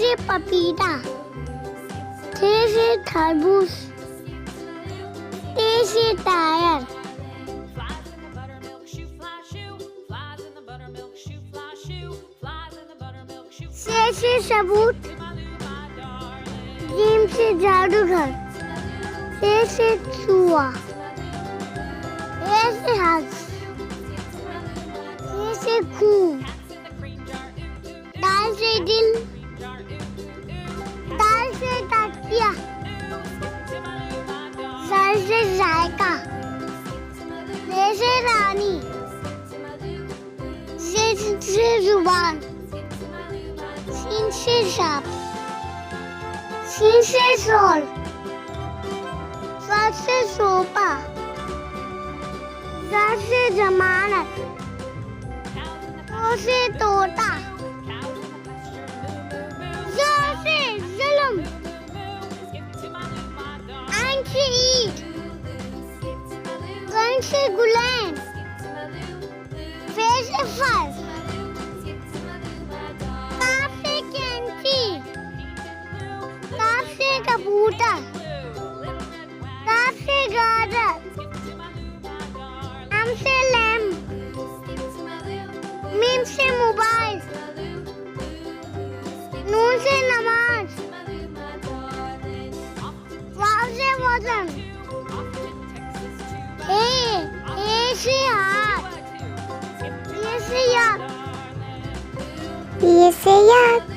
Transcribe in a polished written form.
से पपीता, थे से तरबूज, ते से टायर, से सबूत, जीम से जादूगर, से चूहा, से हंस, से खून, दाल से दिल, दाल से तकिया, सर से जायका, से रानी, से जुबान, सीन से सांप, सीन से शॉल, सर से सोफा, सर से जमानत, तो से तोता, ज़ से जुल्म, ऐन से ईद, गन से गुलैन, फे से फल, काफ से कैंची, काफ से कबूतर, काफ से गाजर, आम से लैम्प, मीम से मोबाइल, नून से नमाज, वाव से वजन, ए से हाथ, ये से याद,